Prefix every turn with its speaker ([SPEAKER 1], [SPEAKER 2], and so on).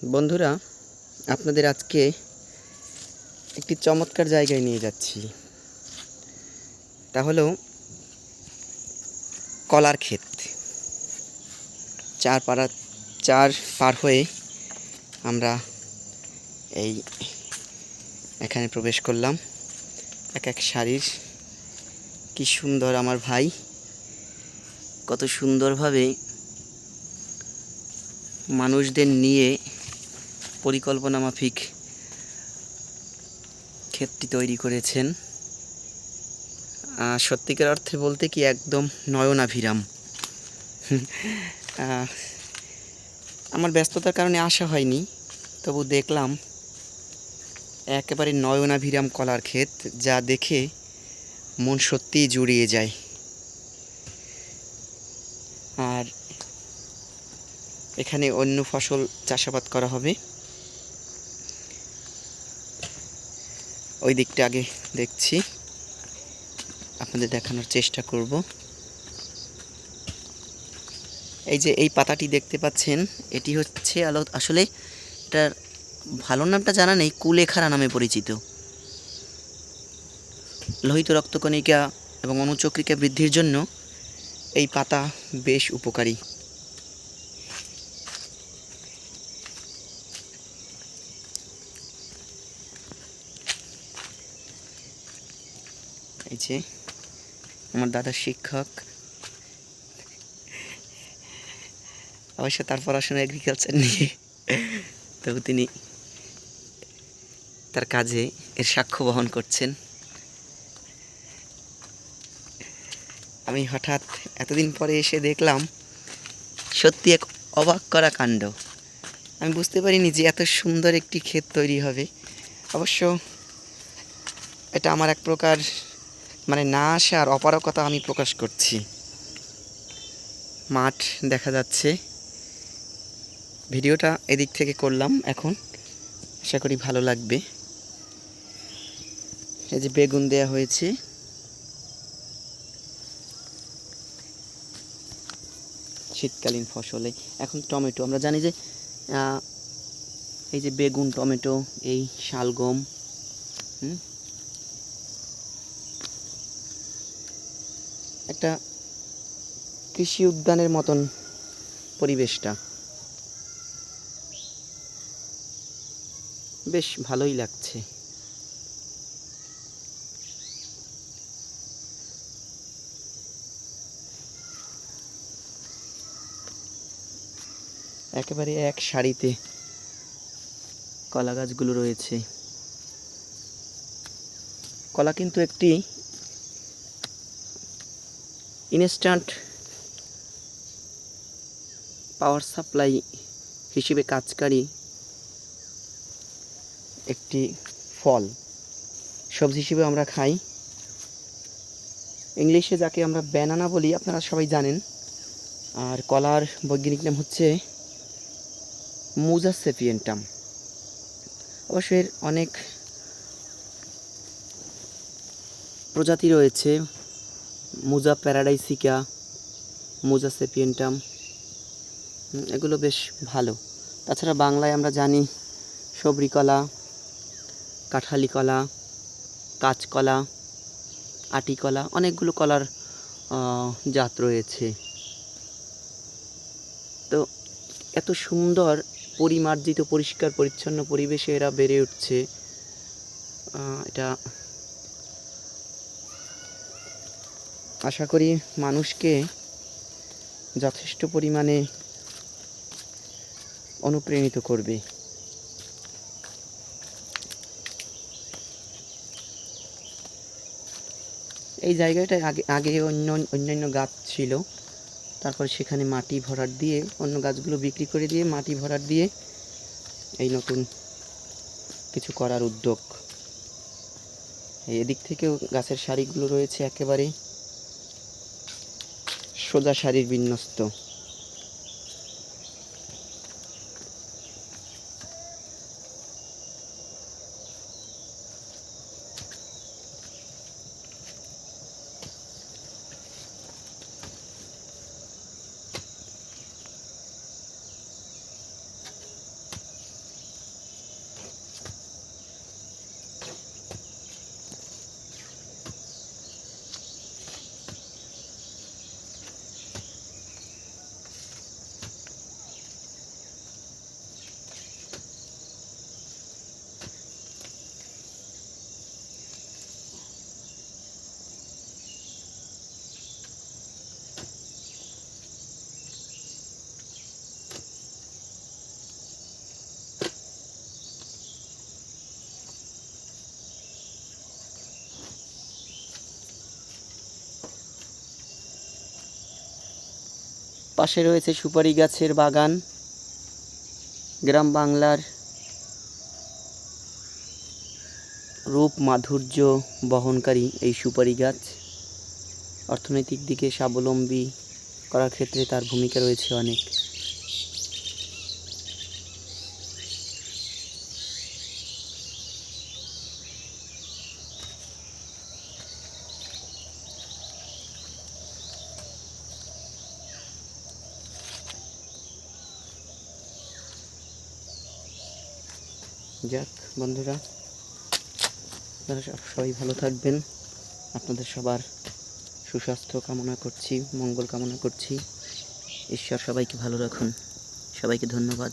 [SPEAKER 1] বন্ধুরা, আপনাদের আজকে একটি চমৎকার জায়গায় নিয়ে যাচ্ছি। তা হলো কলার ক্ষেত। চার পার হয়ে আমরা এখানে প্রবেশ করলাম। এক সারির কি সুন্দর, আমার ভাই কত সুন্দরভাবে মানুষদের নিয়ে পরিকল্পনা মাফিক ক্ষেতটি তৈরি করেছেন। সত্যিকার অর্থে বলতে কি একদম নয়নাভিরাম। আমার ব্যস্ততার কারণে আসা হয়নি, তবু দেখলাম একেবারে নয়নাভিরাম কলার ক্ষেত, যা দেখে মন সত্যিই জুড়িয়ে যায়। আর এখানে অন্য ফসল চাষাবাদ করা হবে। ওই দিকটা আগে দেখছি, আপনাদের দেখানোর চেষ্টা করব। এই যে এই পাতাটি দেখতে পাচ্ছেন, এটি হচ্ছে আসলে এটার ভালো নামটা জানা নেই, কুলেখাড়া নামে পরিচিত। লোহিত রক্তকণিকা এবং অনুচক্রিকা বৃদ্ধির জন্য এই পাতা বেশ উপকারী। এই যে আমার দাদা শিক্ষক, অবশ্য তার পড়াশোনা এগ্রিকালচার নিয়ে, তবু তিনি তার কাজে এর সাক্ষ্য বহন করছেন। আমি হঠাৎ এতদিন পরে এসে দেখলাম সত্যি এক অবাক করা কাণ্ড। আমি বুঝতে পারিনি যে এত সুন্দর একটি ক্ষেত তৈরি হবে। অবশ্য এটা আমার এক প্রকার না আসার অপারগতা আমি প্রকাশ করছি। মাঠ দেখা যাচ্ছে, ভিডিওটা এদিক থেকে করলাম। এখন আশা করি ভালো লাগবে। এই যে বেগুন দেয়া হয়েছে, শীতকালীন ফসলে। এখন টমেটো, আমরা জানি যে এই যে বেগুন, টমেটো, এই শালগম, একটা কৃষি উদ্যানের মতন পরিবেশটা, বেশ ভালোই লাগছে। একেবারে এক সারিতে কলা গাছগুলো রয়েছে। কলা কিন্তু একটি ইনস্ট্যান্ট পাওয়ার সাপ্লাই হিসেবে কাজকারী একটি ফল, সবজি হিসেবে আমরা খাই। ইংলিশে যাকে আমরা ব্যানানা বলি, আপনারা সবাই জানেন। আর কলার বৈজ্ঞানিক নাম হচ্ছে মুজা সেপিয়েন্টাম। অবশ্যই অনেক প্রজাতি রয়েছে, মুজা প্যারাডাইসিকা, মুজা সেপিয়েন্টাম, এগুলো বেশ ভালো। তাছাড়া বাংলায় আমরা জানি সবরি কলা, কাঁঠালি কলা, কাঁচকলা, আটি কলা, অনেকগুলো কলার জাত রয়েছে। তো এত সুন্দর পরিমার্জিত পরিষ্কার পরিচ্ছন্ন পরিবেশে এরা বেড়ে উঠছে। এটা আশা করি মানুষকে যথেষ্ট পরিমাণে অনুপ্রাণিত করবে। এই জায়গাটায় আগে অন্যান্য গাছ ছিল, তারপর সেখানে মাটি ভরাট দিয়ে, অন্য গাছগুলো বিক্রি করে দিয়ে মাটি ভরাট দিয়ে এই নতুন কিছু করার উদ্যোগ। এদিক থেকেও গাছের সারিগুলো রয়েছে একেবারে সোজা সারির বিন্যস্ত। পাশে রয়েছে সুপারি গাছের বাগান। গ্রাম বাংলার রূপ মাধুর্য বহনকারী এই সুপারি গাছ অর্থনৈতিক দিকে স্বাবলম্বী করার ক্ষেত্রে তার ভূমিকা রয়েছে অনেক। যাক বন্ধুরা, আপনারা সবাই ভালো থাকবেন। আপনাদের সবার সুস্বাস্থ্য কামনা করছি, মঙ্গল কামনা করছি। ঈশ্বর সবাইকে ভালো রাখুন। সবাইকে ধন্যবাদ।